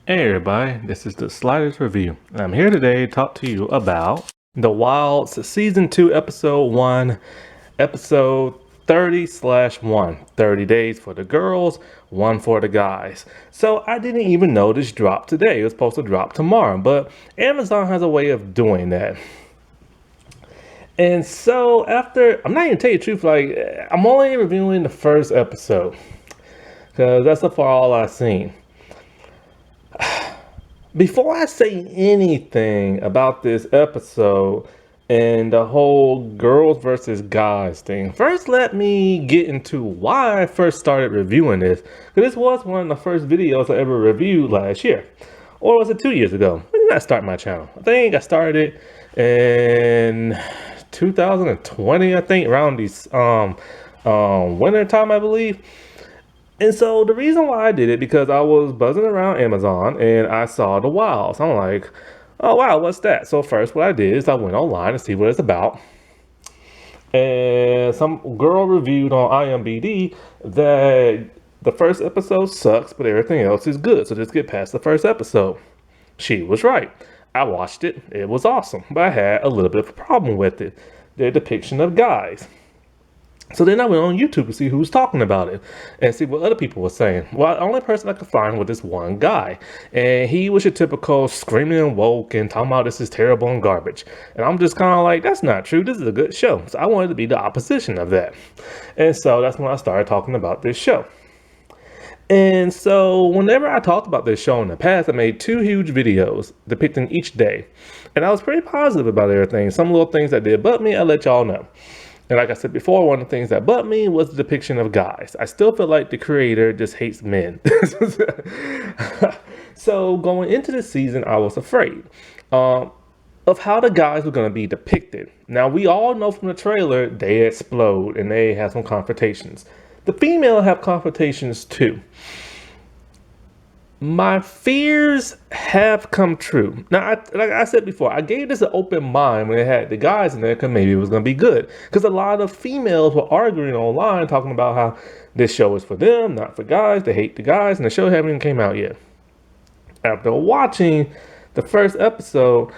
Hey everybody, this is the Sliders Review. I'm here today to talk to you about The Wilds Season 2, Episode 1, Episode 30/1. 30 days for the girls, 1 for the guys. So I didn't even know this dropped today. It was supposed to drop tomorrow, but Amazon has a way of doing that. And so I'm not even telling you the truth, I'm only reviewing the first episode because that's so far all I've seen. Before I say anything about this episode and the whole girls versus guys thing, first let me get into why I first started reviewing this. Because this was one of the first videos I ever reviewed last year. Or was it 2 years ago? When did I start my channel? I think I started in 2020, I think, around these winter time, I believe. And so the reason why I did it, because I was buzzing around Amazon and I saw The Wilds. I'm like, oh wow, what's that? So first what I did is I went online to see what it's about. And some girl reviewed on IMDb that the first episode sucks, but everything else is good. So just get past the first episode. She was right. I watched it. It was awesome. But I had a little bit of a problem with it. The depiction of guys. So then I went on YouTube to see who was talking about it and see what other people were saying. Well, the only person I could find was this one guy. And he was your typical screaming and woke and talking about this is terrible and garbage. And I'm just kind of like, that's not true. This is a good show. So I wanted to be the opposition of that. And so that's when I started talking about this show. And so whenever I talked about this show in the past, I made 2 huge videos depicting each day. And I was pretty positive about everything. Some little things that did butt me, I'll let y'all know. And like I said before, one of the things that bugged me was the depiction of guys. I still feel like the creator just hates men. So going into the season, I was afraid of how the guys were going to be depicted. Now, we all know from the trailer, they explode and they have some confrontations. The female have confrontations too. My fears have come true. Now, like I said before, I gave this an open mind when it had the guys in there because maybe it was going to be good. Because a lot of females were arguing online talking about how this show is for them, not for guys. They hate the guys, and the show hasn't even came out yet. After watching the first episode,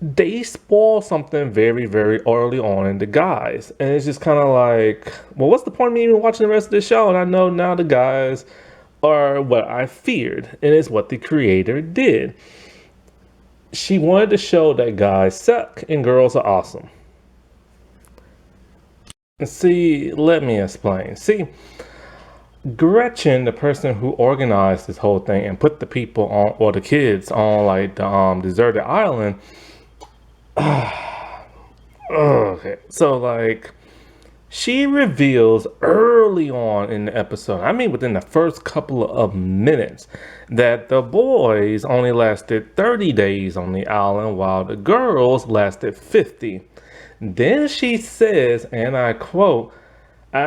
they spoil something very, very early on in the guys. And it's just kind of like, well, what's the point of me even watching the rest of the show? And I know now the guys are what I feared, and it's what the creator did. She wanted to show that guys suck and girls are awesome. See, let me explain. See, Gretchen, the person who organized this whole thing and put the people on, or the kids on, like the deserted island. Okay, so like, she reveals early on in the episode, I mean within the first couple of minutes, that the boys only lasted 30 days on the island while the girls lasted 50. Then she says, and I quote,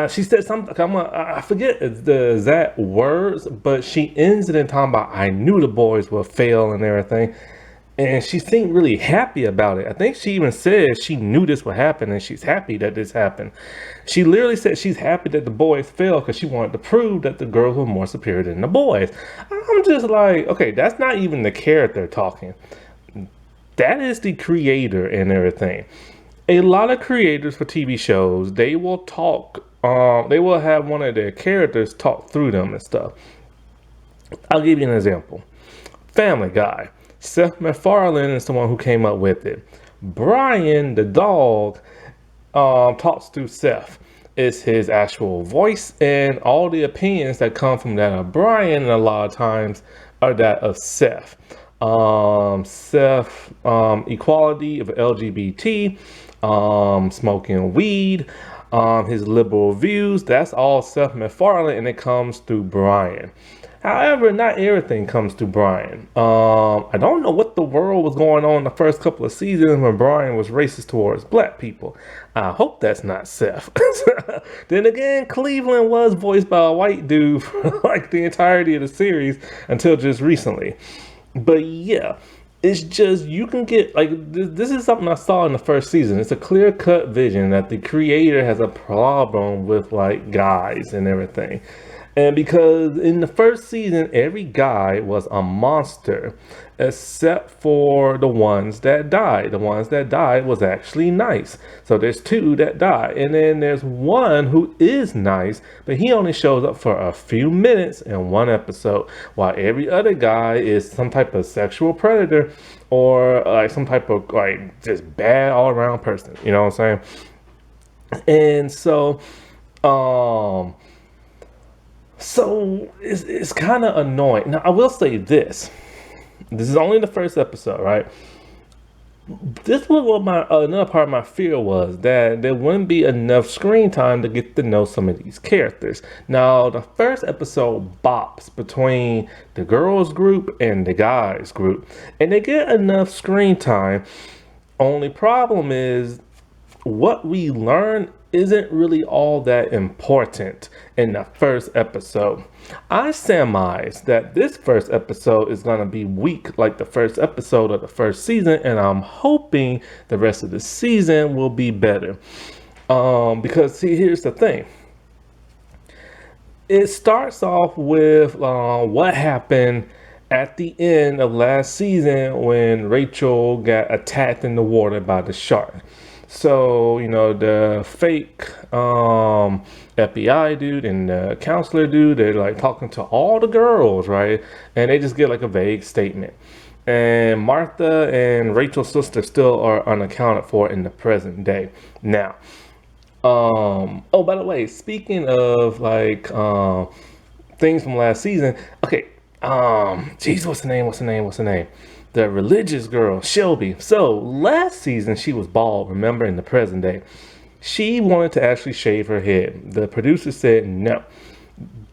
she said something, I forget the exact words, but she ends it in talking about, I knew the boys would fail and everything. And she seemed really happy about it. I think she even said she knew this would happen and she's happy that this happened. She literally said she's happy that the boys failed because she wanted to prove that the girls were more superior than the boys. I'm just like, okay, that's not even the character talking. That is the creator and everything. A lot of creators for TV shows, they will talk, they will have one of their characters talk through them and stuff. I'll give you an example. Family Guy. Seth MacFarlane is the one who came up with it. Brian, the dog, talks to Seth. It's his actual voice, and all the opinions that come from that of Brian, and a lot of times, are that of Seth. Seth, equality of LGBT, smoking weed, his liberal views, that's all Seth MacFarlane, and it comes through Brian. However, not everything comes to Brian. I don't know what the world was going on in the first couple of seasons when Brian was racist towards black people. I hope that's not Seth. Then again, Cleveland was voiced by a white dude for like the entirety of the series until just recently. But yeah, it's just, you can get, like, this is something I saw in the first season. It's a clear-cut vision that the creator has a problem with, like, guys and everything. And because in the first season, every guy was a monster, except for the ones that died. The ones that died was actually nice. So there's two that die. And then there's one who is nice, but he only shows up for a few minutes in one episode, while every other guy is some type of sexual predator or like some type of like just bad all around person. You know what I'm saying? And um, so it's kind of annoying. Now, I will say this. This is only the first episode, right? This was what my another part of my fear was, that there wouldn't be enough screen time to get to know some of these characters. Now, the first episode bops between the girls group and the guys group, and they get enough screen time. Only problem is what we learn isn't really all that important in the first episode. I surmise that this first episode is going to be weak like the first episode of the first season, and I'm hoping the rest of the season will be better. Because see, here's the thing. It starts off with what happened at the end of last season when Rachel got attacked in the water by the shark. So, you know, the fake FBI dude and the counselor dude, they're like talking to all the girls, right? And they just get like a vague statement. And Martha and Rachel's sister still are unaccounted for in the present day. Now, oh, by the way, speaking of like things from last season, okay, geez, what's the name? The religious girl, Shelby. So last season she was bald, remember, in the present day. She wanted to actually shave her head. The producer said no.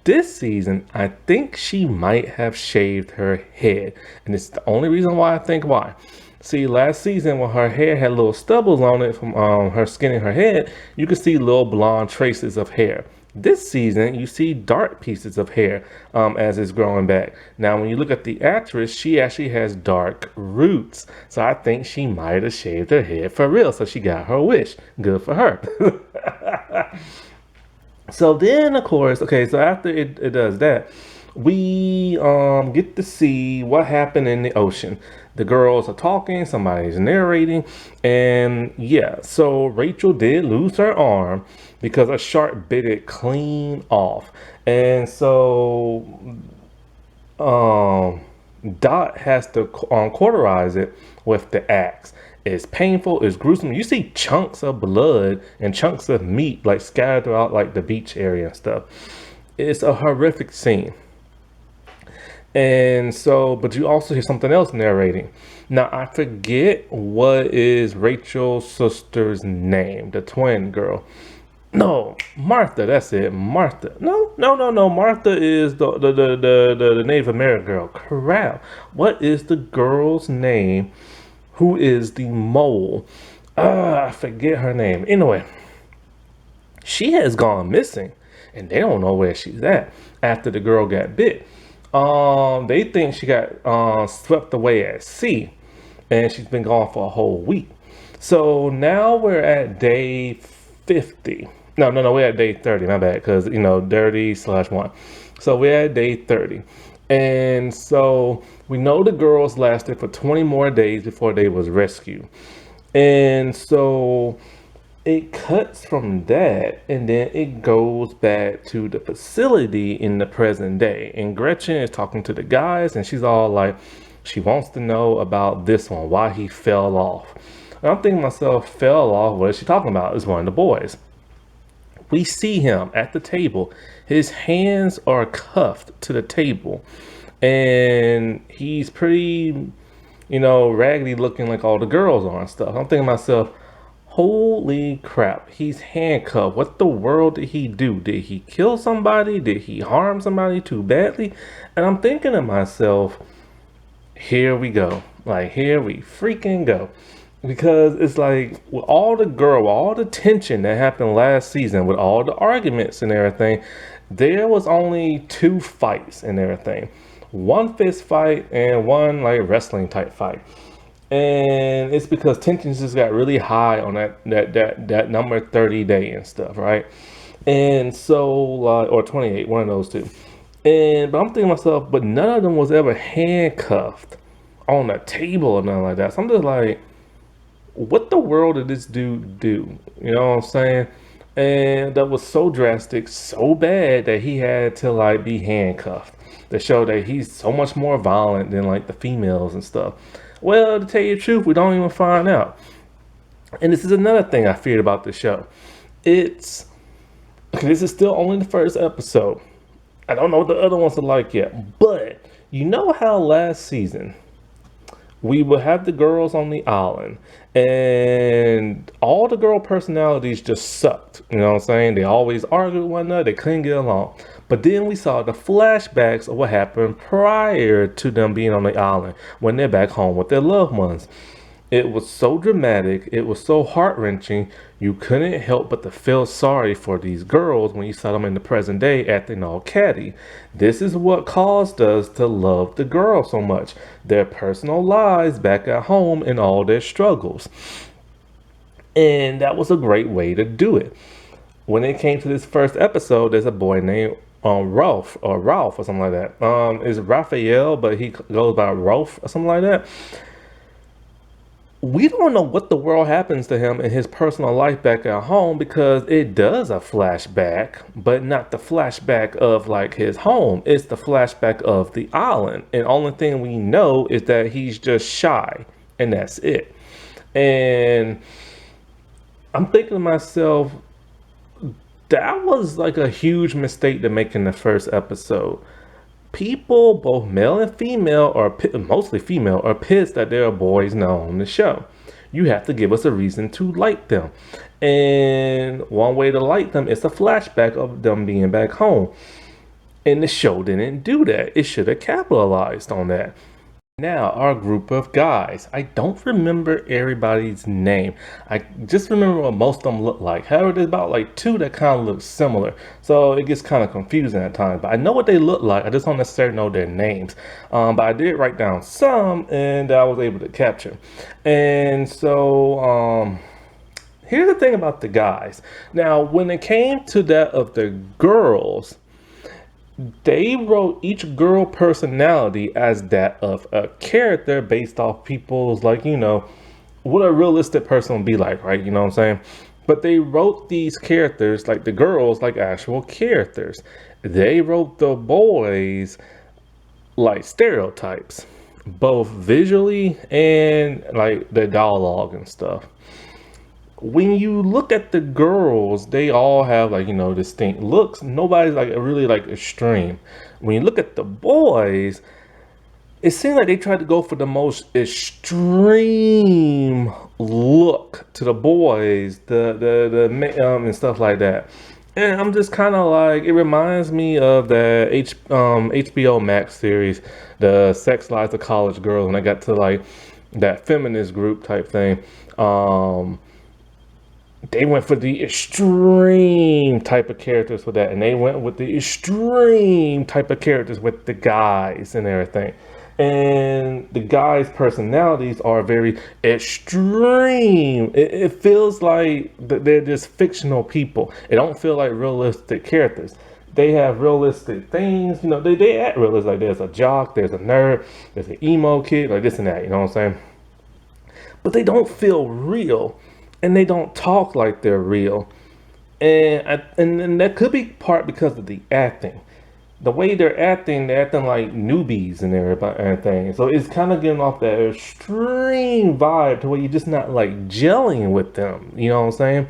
This season, I think she might have shaved her head. And it's the only reason why I think why. See, last season when her hair had little stubbles on it from her skin and her head, you could see little blonde traces of hair. This season, you see dark pieces of hair as it's growing back. Now, when you look at the actress, she actually has dark roots. So I think she might have shaved her head for real. So she got her wish. Good for her. So then, of course, okay, so after it does that, we get to see what happened in the ocean. The girls are talking, somebody's narrating, and yeah, so Rachel did lose her arm because a shark bit it clean off. And so Dot has to cauterize it with the axe. It's painful, it's gruesome. You see chunks of blood and chunks of meat like scattered throughout like the beach area and stuff. It's a horrific scene. And so, but you also hear something else narrating. Now, I forget what is Rachel's sister's name, the twin girl. No, Martha, that's it, Martha. No. Martha is the Native American girl. Crap. What is the girl's name who is the mole? I forget her name. Anyway, she has gone missing, and they don't know where she's at after the girl got bit. They think she got swept away at sea, and she's been gone for a whole week. So now we're at day 50. No, we're at day 30, my bad, because, you know, dirty/1. So we're at day 30. And so we know the girls lasted for 20 more days before they was rescued. And so it cuts from that, and then it goes back to the facility in the present day. And Gretchen is talking to the guys, and she's all like, she wants to know about this one, why he fell off. And I'm thinking to myself, fell off, what is she talking about? It's one of the boys. We see him at the table. His hands are cuffed to the table, and he's pretty, you know, raggedy looking like all the girls are and stuff. I'm thinking to myself, holy crap, he's handcuffed. What the world did he do? Did he kill somebody? Did he harm somebody too badly? And I'm thinking to myself, here we go. Like, here we freaking go. Because it's like, with all the tension that happened last season, with all the arguments and everything, there was only 2 fights and everything. 1 fist fight and 1 like wrestling type fight. And it's because tensions just got really high on that number 30 day and stuff, right? And so, like, or 28, one of those two. But I'm thinking to myself, but none of them was ever handcuffed on a table or nothing like that. So I'm just like, what the world did this dude do? You know what I'm saying? And that was so drastic, so bad that he had to like be handcuffed to show that he's so much more violent than like the females and stuff. Well, to tell you the truth, we don't even find out. And this is another thing I feared about the show. It's okay, this is still only the first episode. I don't know what the other ones are like yet, but you know how last season we would have the girls on the island and all the girl personalities just sucked. You know what I'm saying? They always argued with one another, they couldn't get along. But then we saw the flashbacks of what happened prior to them being on the island when they're back home with their loved ones. It was so dramatic, it was so heart-wrenching, you couldn't help but to feel sorry for these girls when you saw them in the present day acting all catty. This is what caused us to love the girls so much. Their personal lives back at home and all their struggles. And that was a great way to do it. When it came to this first episode, there's a boy named Ralph or something like that. It's Raphael, but he goes by Ralph or something like that. We don't know what the world happens to him in his personal life back at home because it does a flashback, but not the flashback of like his home. It's the flashback of the island. And only thing we know is that he's just shy and that's it. And I'm thinking to myself, that was like a huge mistake to make in the first episode. People, both male and female, or mostly female, are pissed that there are boys now on the show. You have to give us a reason to like them. And one way to like them is a flashback of them being back home. And the show didn't do that. It should have capitalized on that. Now, our group of guys. I don't remember everybody's name. I just remember what most of them look like. However, there's about like two that kind of look similar. So it gets kind of confusing at times. But I know what they look like. I just don't necessarily know their names. But I did write down some and I was able to capture. And so here's the thing about the guys. Now, when it came to that of the girls, they wrote each girl personality as that of a character based off people's, like, you know, what a realistic person would be like, right? You know what I'm saying? But they wrote these characters, like the girls, like actual characters. They wrote the boys like stereotypes, both visually and like the dialogue and stuff. When you look at the girls, they all have like, you know, distinct looks. Nobody's like really like extreme. When you look at the boys, it seems like they tried to go for the most extreme look to the boys, and stuff like that. And I'm just kind of like, it reminds me of the HBO Max series, the Sex Lives of College Girls, when I got to like that feminist group type thing. They went for the extreme type of characters with that, and they went with the extreme type of characters with the guys and everything. And the guys' personalities are very extreme. It feels like they're just fictional people. It don't feel like realistic characters. They have realistic things, you know, they act realistic. Like there's a jock, there's a nerd, there's an emo kid, like this and that, you know what I'm saying? But they don't feel real. And they don't talk like they're real. And that could be part because of the acting. The way they're acting like newbies and everything. So it's kind of giving off that extreme vibe to where you're just not like gelling with them. You know what I'm saying?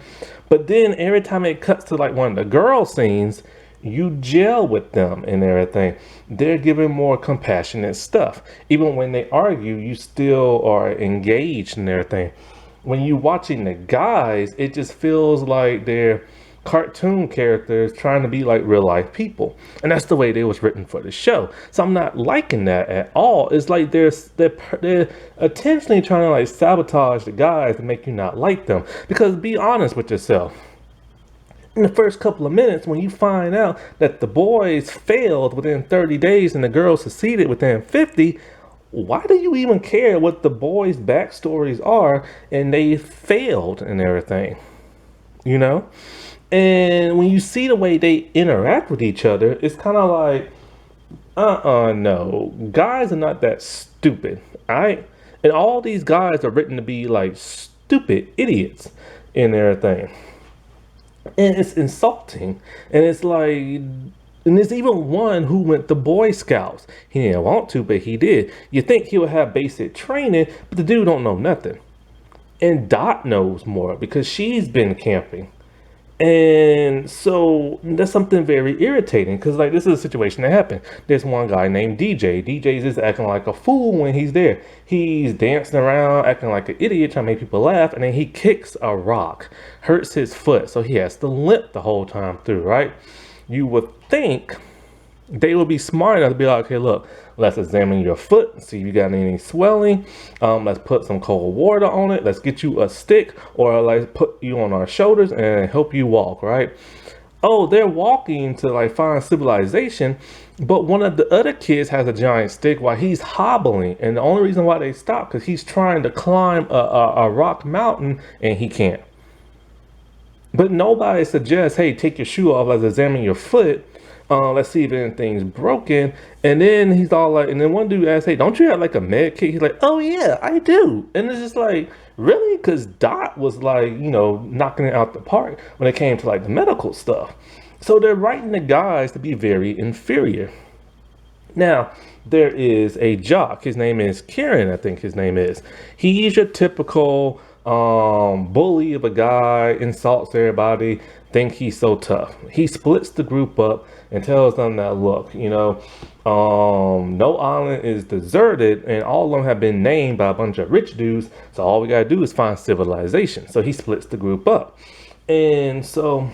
But then every time it cuts to like one of the girl scenes, you gel with them and everything. They're giving more compassionate stuff. Even when they argue, you still are engaged and everything. When you're watching the guys, it just feels like they're cartoon characters trying to be like real life people. And that's the way they was written for the show. So I'm not liking that at all. It's like they're intentionally trying to like sabotage the guys to make you not like them. Because be honest with yourself. In the first couple of minutes, when you find out that the boys failed within 30 days and the girls succeeded within 50, why do you even care what the boys' backstories are and they failed and everything? You know? And when you see the way they interact with each other, it's kind of like, no, guys are not that stupid. And all these guys are written to be like stupid idiots and everything. And it's insulting. And it's like, and there's even one who went to Boy Scouts. He didn't want to, but he did. You think he would have basic training, but the dude don't know nothing. And Dot knows more because she's been camping. And so that's something very irritating because, like, this is a situation that happened. There's one guy named DJ. DJ's just acting like a fool when he's there. He's dancing around, acting like an idiot, trying to make people laugh, and then he kicks a rock, hurts his foot, so he has to limp the whole time through, right? You would think they would be smart enough to be like, okay, look, let's examine your foot, see if you got any swelling. Let's put some cold water on it. Let's get you a stick, or let's put you on our shoulders and help you walk, right? Oh, they're walking to like find civilization, but one of the other kids has a giant stick while he's hobbling. And the only reason why they stop because he's trying to climb a rock mountain and he can't. But nobody suggests, hey, take your shoe off, let's examine your foot. Let's see if anything's broken. And then he's all like, and then one dude asks, hey, don't you have like a med kit? He's like, oh yeah, I do. And it's just like, really? Because Dot was like, knocking it out the park when it came to like the medical stuff. So they're writing the guys to be very inferior. Now, there is a jock. His name is Kieran, I think his name is. He's your typical bully of a guy, insults everybody, think he's so tough. He splits the group up and tells them that, look, no island is deserted and all of them have been named by a bunch of rich dudes, so all we gotta do is find civilization. So he splits the group up. And so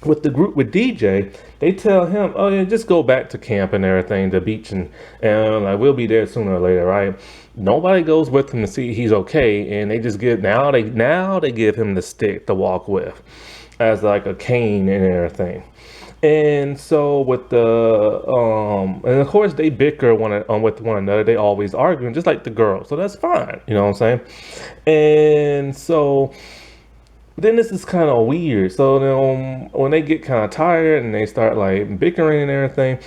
with the group with DJ, they tell him, oh yeah, just go back to camp and everything, the beach, and like we'll be there sooner or later, right? Nobody goes with him to see he's okay, and they just now they give him the stick to walk with as like a cane and everything. And so with the and of course they bicker with one another. They always arguing, just like the girls. So that's fine, you know what I'm saying? And so then this is kind of weird. So then when they get kind of tired and they start like bickering and everything,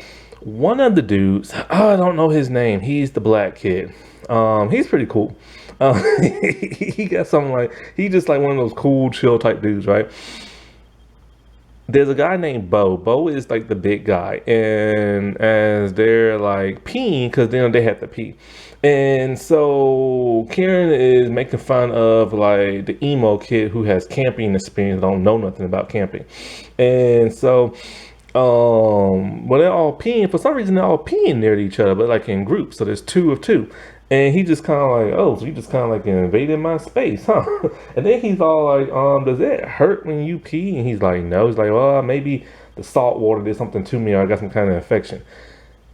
one of the dudes, I don't know his name. He's the black kid. He's pretty cool. He got something like, he just like one of those cool, chill type dudes, right? There's a guy named Bo. Bo is like the big guy, and as they're like peeing, because they have to pee, and so Karen is making fun of like the emo kid who has camping experience, don't know nothing about camping, and so when they're all peeing, for some reason they're all peeing near each other, but like in groups, so there's two of two. And he just kind of like, oh, so you just kind of like invaded my space, huh? And then he's all like, does it hurt when you pee? And he's like, no. He's like, well, maybe the salt water did something to me, or I got some kind of infection.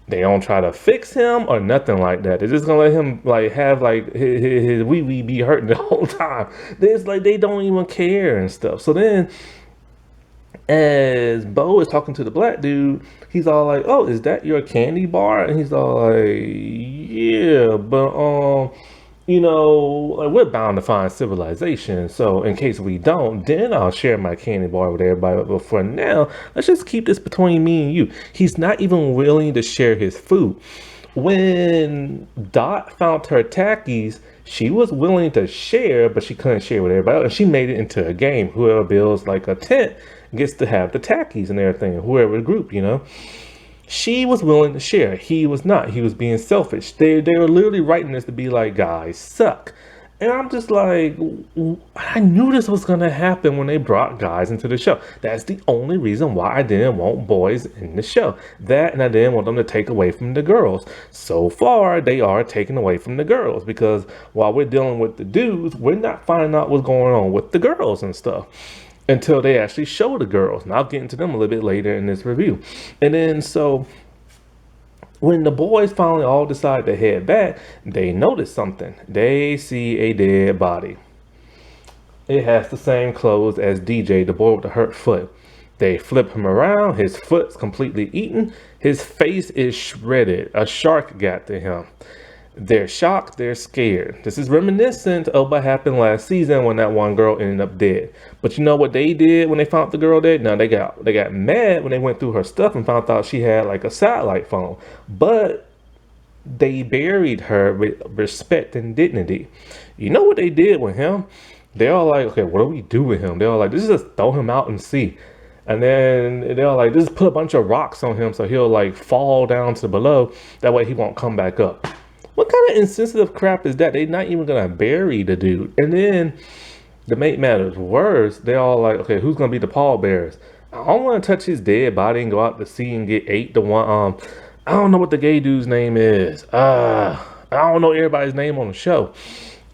They don't try to fix him or nothing like that. They're just gonna let him like have like his wee wee be hurting the whole time. It's like they don't even care and stuff. So then, as Bo is talking to the black dude, he's all like, oh, is that your candy bar? And he's all like, yeah, but like we're bound to find civilization, so in case we don't, then I'll share my candy bar with everybody, but for now, let's just keep this between me and you. He's not even willing to share his food. When Dot found her tackies, she was willing to share, but she couldn't share with everybody else, and she made it into a game. Whoever builds like a tent gets to have the tackies and everything, whoever group, She was willing to share. He was not. He was being selfish. They were literally writing this to be like, guys suck. And I'm just like, I knew this was going to happen when they brought guys into the show. That's the only reason why I didn't want boys in the show. That, and I didn't want them to take away from the girls. So far, they are taking away from the girls, because while we're dealing with the dudes, we're not finding out what's going on with the girls and stuff until they actually show the girls. And I'll get into them a little bit later in this review. And then so when the boys finally all decide to head back, they notice something. They see a dead body. It has the same clothes as DJ, the boy with the hurt foot. They flip him around. His foot's completely eaten. His face is shredded. A shark got to him. They're shocked, they're scared. This is reminiscent of what happened last season when that one girl ended up dead. But you know what they did when they found the girl dead? No, they got mad when they went through her stuff and found out she had like a satellite phone. But they buried her with respect and dignity. You know what they did with him? They're all like, okay, what do we do with him? They're all like, just throw him out and see. And then they're like, just put a bunch of rocks on him so he'll like fall down to below. That way he won't come back up. What kind of insensitive crap is that? They're not even gonna bury the dude. And then to make matters worse, they're all like, okay, who's gonna be the pallbearers? I don't want to touch his dead body and go out to sea and get ate. The one, I don't know what the gay dude's name is. I don't know everybody's name on the show.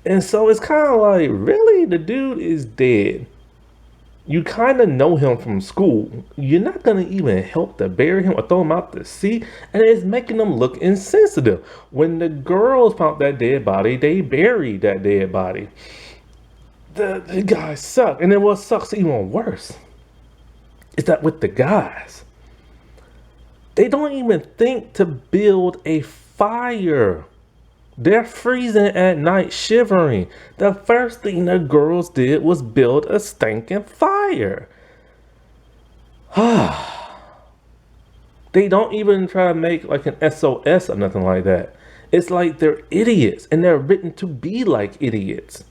And so it's kind of like, really, the dude is dead. You kind of know him from school. You're not going to even help to bury him or throw him out to sea. And it's making them look insensitive. When the girls found that dead body, they buried that dead body. The guys suck. And then what sucks even worse is that with the guys, they don't even think to build a fire. They're freezing at night, shivering. The first thing the girls did was build a stinking fire. They don't even try to make like an SOS or nothing like that. It's like they're idiots and they're written to be like idiots.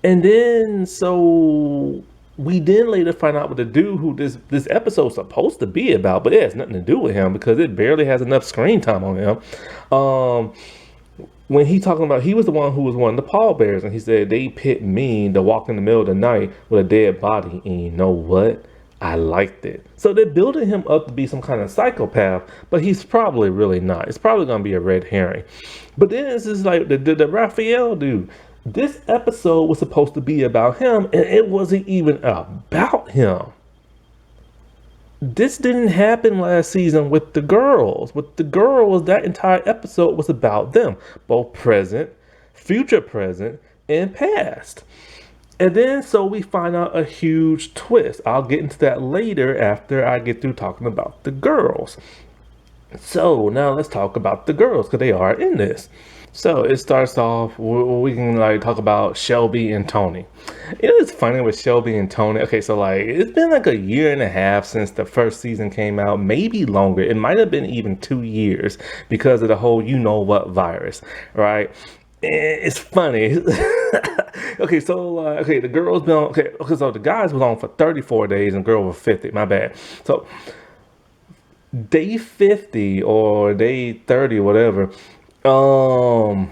And then so we then later find out with the dude who this episode's supposed to be about, but it has nothing to do with him because it barely has enough screen time on him. When he talking about, he was the one who was one of the pallbearers, and he said they pit me to walk in the middle of the night with a dead body, and you know what? I liked it. So they're building him up to be some kind of psychopath, but he's probably really not. It's probably gonna be a red herring. But then it's just like the Raphael dude. This episode was supposed to be about him, and it wasn't even about him. This didn't happen last season with the girls. With the girls, that entire episode was about them, both present, future present, and past. And then so we find out a huge twist. I'll get into that later after I get through talking about the girls. So now let's talk about the girls because they are in this. So it starts off, we can like talk about Shelby and Tony. You know, it's funny with Shelby and Tony. Okay, so like it's been like a year and a half since the first season came out, maybe longer. It might have been even 2 years because of the whole you know what virus, right? It's funny. Okay, so the girls been on, okay, so the guys was on for 34 days and girl was 50. My bad. So day 50 or day 30 or whatever. The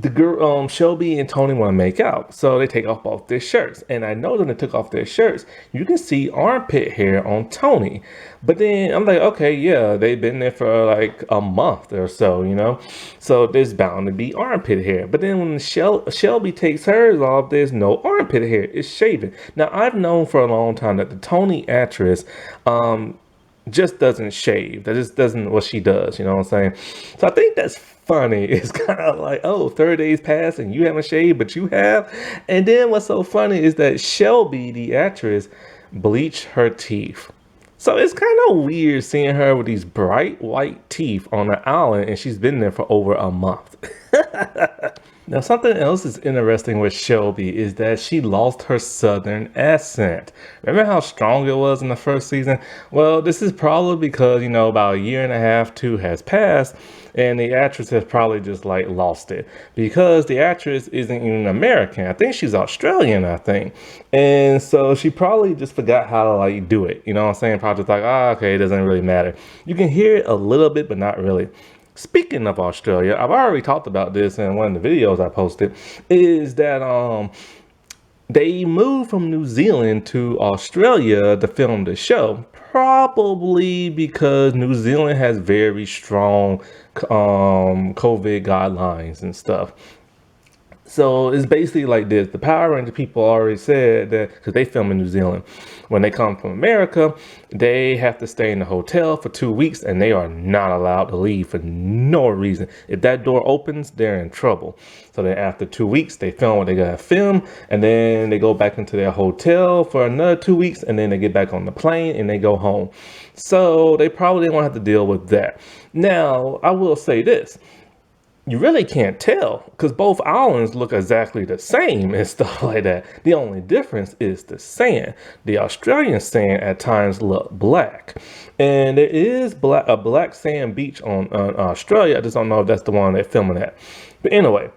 girl, Shelby and Tony want to make out, so they take off both their shirts. And I know that they took off their shirts, you can see armpit hair on Tony. But then I'm like, okay, yeah, they've been there for like a month or so, you know, so there's bound to be armpit hair. But then when Shelby takes hers off, there's no armpit hair; it's shaven. Now I've known for a long time that the Tony actress, just doesn't shave. That just doesn't what she does, you know what I'm saying? So I think that's funny. It's kind of like, oh, 30 days passed and you haven't shaved, but you have. And then what's so funny is that Shelby, the actress, bleached her teeth. So it's kind of weird seeing her with these bright white teeth on an island and she's been there for over a month. Now, something else that's interesting with Shelby is that she lost her southern accent. Remember how strong it was in the first season? Well, this is probably because, you know, about a year and a half, 2 has passed, and the actress has probably just like lost it because the actress isn't even American. I think she's Australian, I think. And so she probably just forgot how to like do it. You know what I'm saying? Probably just like, okay, it doesn't really matter. You can hear it a little bit, but not really. Speaking of Australia, I've already talked about this in one of the videos I posted, is that they moved from New Zealand to Australia to film the show, probably because New Zealand has very strong COVID guidelines and stuff. So it's basically like this. The Power Ranger people already said that, because they film in New Zealand, when they come from America, they have to stay in the hotel for 2 weeks and they are not allowed to leave for no reason. If that door opens, they're in trouble. So then after 2 weeks, they film what they gotta film, and then they go back into their hotel for another 2 weeks, and then they get back on the plane and they go home. So they probably won't have to deal with that. Now, I will say this. You really can't tell because both islands look exactly the same and stuff like that. The only difference is the sand. The Australian sand at times look black, and there is a black sand beach on Australia. I just don't know if that's the one they're filming at. But anyway,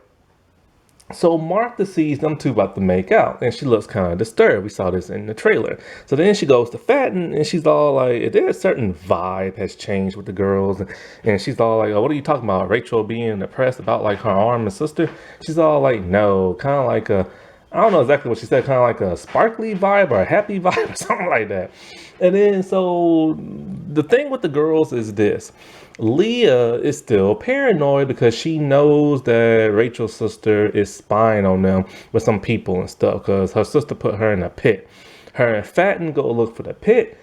so Martha sees them two about to make out, and she looks kind of disturbed. We saw this in the trailer. So then she goes to Fatten, and she's all like, "Is there a certain vibe has changed with the girls?" And she's all like, "Oh, what are you talking about? Rachel being depressed about like her arm and sister?" She's all like, "No, kind of like a." I don't know exactly what she said, kind of like a sparkly vibe or a happy vibe or something like that. And then, so the thing with the girls is this. Leah is still paranoid because she knows that Rachel's sister is spying on them with some people and stuff because her sister put her in a pit. Her and Fatten go look for the pit.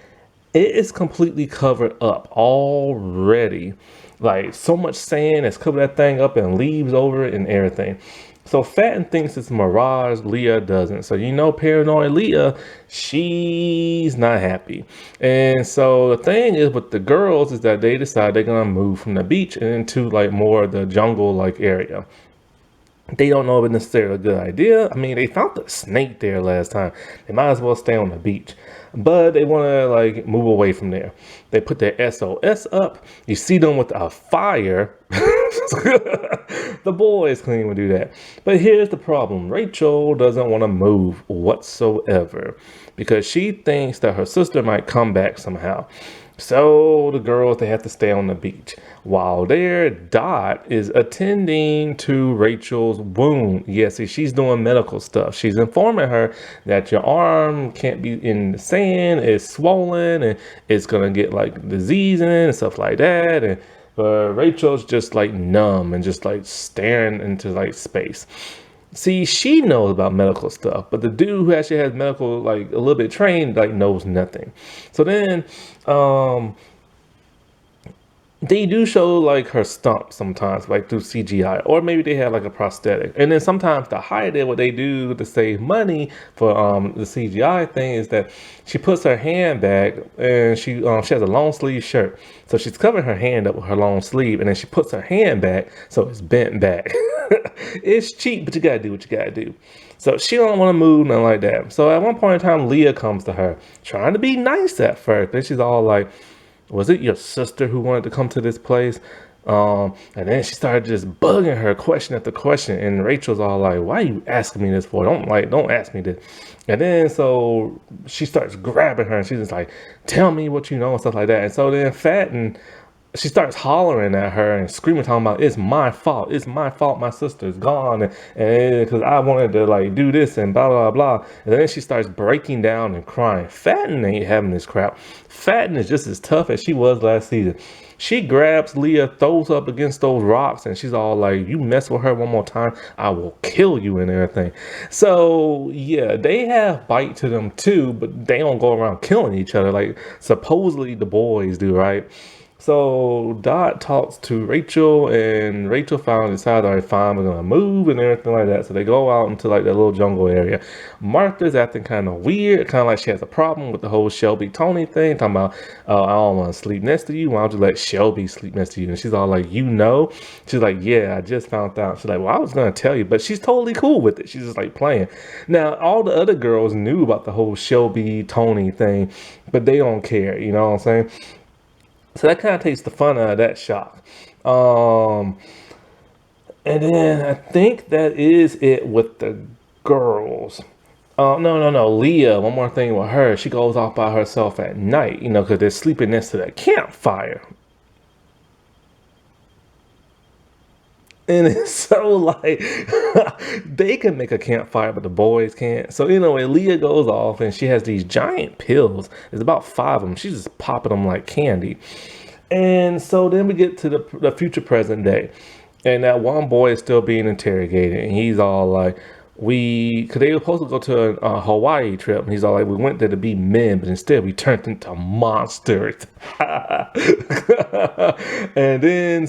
It is completely covered up already. Like so much sand has covered that thing up and leaves over it and everything. So Fatten thinks it's a mirage, Leah doesn't. So paranoid Leah, she's not happy. And so the thing is with the girls is that they decide they're gonna move from the beach into like more of the jungle like area. They don't know if it's necessarily a good idea. I mean, they found the snake there last time. They might as well stay on the beach. But they want to like move away from there. They put their SOS up. You see them with a fire. The boys can't even do that. But here's the problem. Rachel doesn't want to move whatsoever because she thinks that her sister might come back somehow. So the girls, they have to stay on the beach. While there, Dot is attending to Rachel's wound. Yeah, see, she's doing medical stuff. She's informing her that your arm can't be in the sand, it's swollen, and it's gonna get like disease in it and stuff like that. And but Rachel's just like numb and just like staring into like space. See, she knows about medical stuff, but the dude who actually has medical, like a little bit trained, like knows nothing. So then, they do show like her stump sometimes, like through CGI, or maybe they have like a prosthetic. And then sometimes to hide it, what they do to save money for the CGI thing is that she puts her hand back and she has a long sleeve shirt. So she's covering her hand up with her long sleeve and then she puts her hand back so it's bent back. It's cheap, but you gotta do what you gotta do. So she don't want to move, nothing like that. So at one point in time, Leah comes to her, trying to be nice at first. Then she's all like, "Was it your sister who wanted to come to this place?" And then she started just bugging her question after question. And Rachel's all like, "Why are you asking me this for? Don't ask me this." And then so she starts grabbing her and she's just like, "Tell me what you know," and stuff like that. And so then Fatten, she starts hollering at her and screaming, talking about, "It's my fault. It's my fault. My sister's gone. And because I wanted to like do this and blah, blah, blah." And then she starts breaking down and crying. Fatten ain't having this crap. Fatten is just as tough as she was last season. She grabs Leah, throws her up against those rocks, and she's all like, "You mess with her one more time, I will kill you," and everything. So yeah, they have bite to them too, but they don't go around killing each other like supposedly the boys do, right? So Dot talks to Rachel, and Rachel finally decides, "All right, fine, we're gonna move," and everything like that. So they go out into like that little jungle area. Martha's acting kind of weird, kind of like she has a problem with the whole Shelby Tony thing, talking about, "Oh, I don't want to sleep next to you. Why don't you let Shelby sleep next to you?" And she's all like, "You know?" She's like, "Yeah, I just found out." She's like, "Well, I was gonna tell you," but she's totally cool with it. She's just like playing. Now, all the other girls knew about the whole Shelby Tony thing, but they don't care. You know what I'm saying? So that kind of takes the fun out of that shock. And then I think that is it with the girls. No. Leah, one more thing with her. She goes off by herself at night, because they're sleeping next to that campfire. And it's so like, they can make a campfire, but the boys can't. So anyway, Leah goes off and she has these giant pills. There's about 5 of them. She's just popping them like candy. And so then we get to the future present day. And that one boy is still being interrogated, and he's all like, because they were supposed to go to a Hawaii trip, and he's all like, we went there to be men, but instead we turned into monsters. And then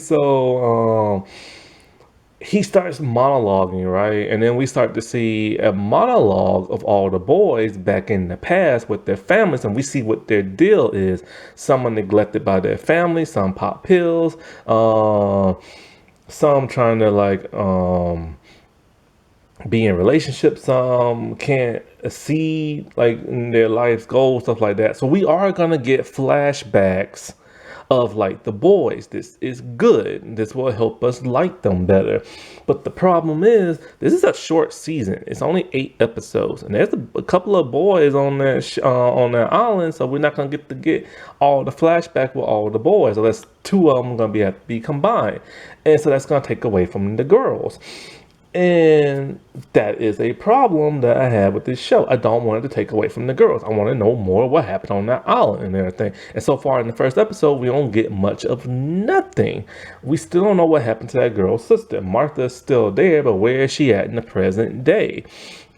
he starts monologuing, right? And then we start to see a monologue of all the boys back in the past with their families, and we see what their deal is. Some are neglected by their family, some pop pills, some trying to be in relationships, some can't see like in their life's goals, stuff like that. So we are gonna get flashbacks of like the boys. This is good. This will help us like them better. But the problem is, this is a short season. It's only 8 episodes, and there's a couple of boys on that island, so we're not gonna get all the flashback with all the boys. So that's 2 of them gonna have to be combined, and so that's gonna take away from the girls. And that is a problem that I have with this show. I don't want it to take away from the girls. I want to know more what happened on that island and everything. And so far in the first episode, we don't get much of nothing. We still don't know what happened to that girl's sister. Martha's still there, but where is she at in the present day?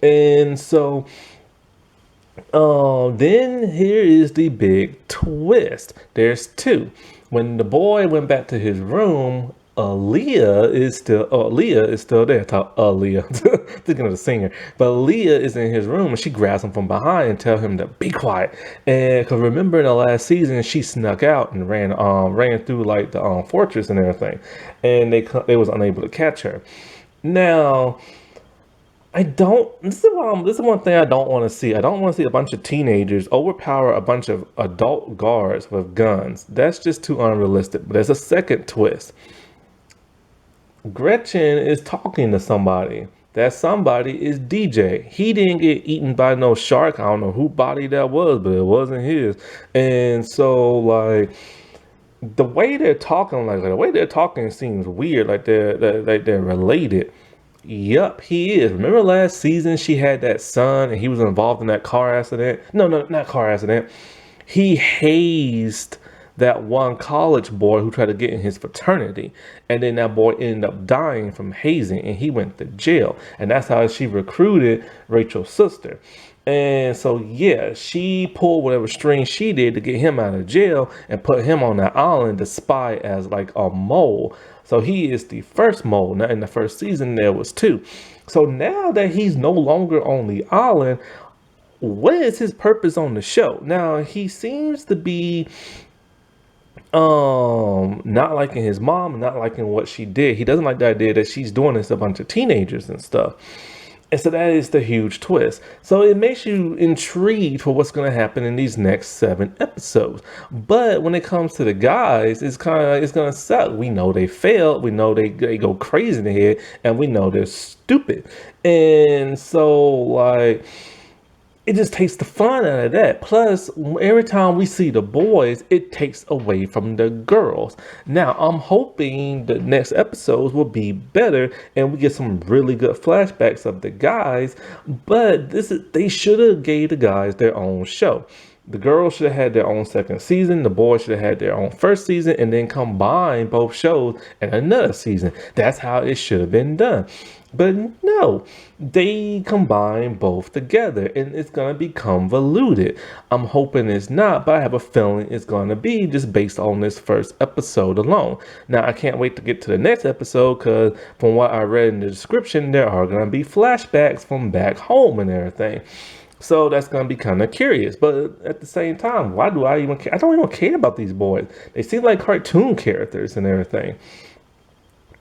And so then here is the big twist. There's 2. When the boy went back to his room, Leah is still there. Leah, thinking of the singer, but Leah is in his room and she grabs him from behind and tell him to be quiet. And because remember in the last season, she snuck out and ran through like the fortress and everything, and they was unable to catch her. Now, this is one thing I don't want to see. I don't want to see a bunch of teenagers overpower a bunch of adult guards with guns. That's just too unrealistic. But there's a second twist. Gretchen is talking to somebody. That somebody is DJ. He didn't get eaten by no shark. I don't know who body that was, but it wasn't his. And so, like, the way they're talking seems weird. Like they're related. Yup, he is. Remember last season she had that son and he was involved in that car accident? No, not car accident. He hazed that one college boy who tried to get in his fraternity. And then that boy ended up dying from hazing and he went to jail. And that's how she recruited Rachel's sister. And so, yeah, she pulled whatever string she did to get him out of jail and put him on that island to spy as like a mole. So he is the first mole. Now in the first season, there was 2. So now that he's no longer on the island, what is his purpose on the show? Now he seems to be not liking his mom, not liking what she did. He doesn't like the idea that she's doing this to a bunch of teenagers and stuff. And so that is the huge twist. So it makes you intrigued for what's going to happen in these next 7 episodes. But when it comes to the guys, it's going to suck. We know they failed. We know they go crazy in the head, and we know they're stupid. And so like, it just takes the fun out of that. Plus, every time we see the boys, it takes away from the girls. Now, I'm hoping the next episodes will be better and we get some really good flashbacks of the guys. But they should have gave the guys their own show. The girls should have had their own second season. The boys should have had their own first season and then combine both shows in another season. That's how it should have been done. But no, they combine both together and it's going to be convoluted. I'm hoping it's not, but I have a feeling it's going to be just based on this first episode alone. Now, I can't wait to get to the next episode because from what I read in the description, there are going to be flashbacks from back home and everything. So that's going to be kind of curious. But at the same time, why do I even care? I don't even care about these boys. They seem like cartoon characters and everything.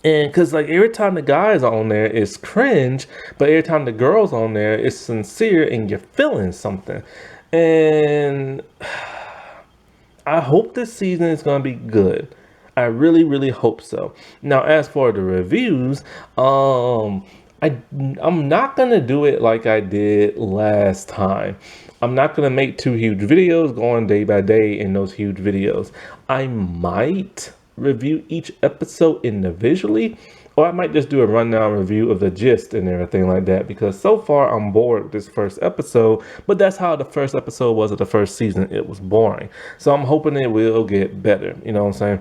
And because like every time the guys are on there, it's cringe. But every time the girls on there, it's sincere and you're feeling something. And I hope this season is going to be good. I really, really hope so. Now, as for the reviews, I'm not going to do it like I did last time. I'm not going to make 2 huge videos going day by day in those huge videos. I might review each episode individually, or I might just do a rundown review of the gist and everything like that, because so far I'm bored with this first episode, but that's how the first episode was of the first season. It was boring. So I'm hoping it will get better. You know what I'm saying?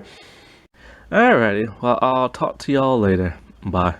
Alrighty, well, I'll talk to y'all later. Bye.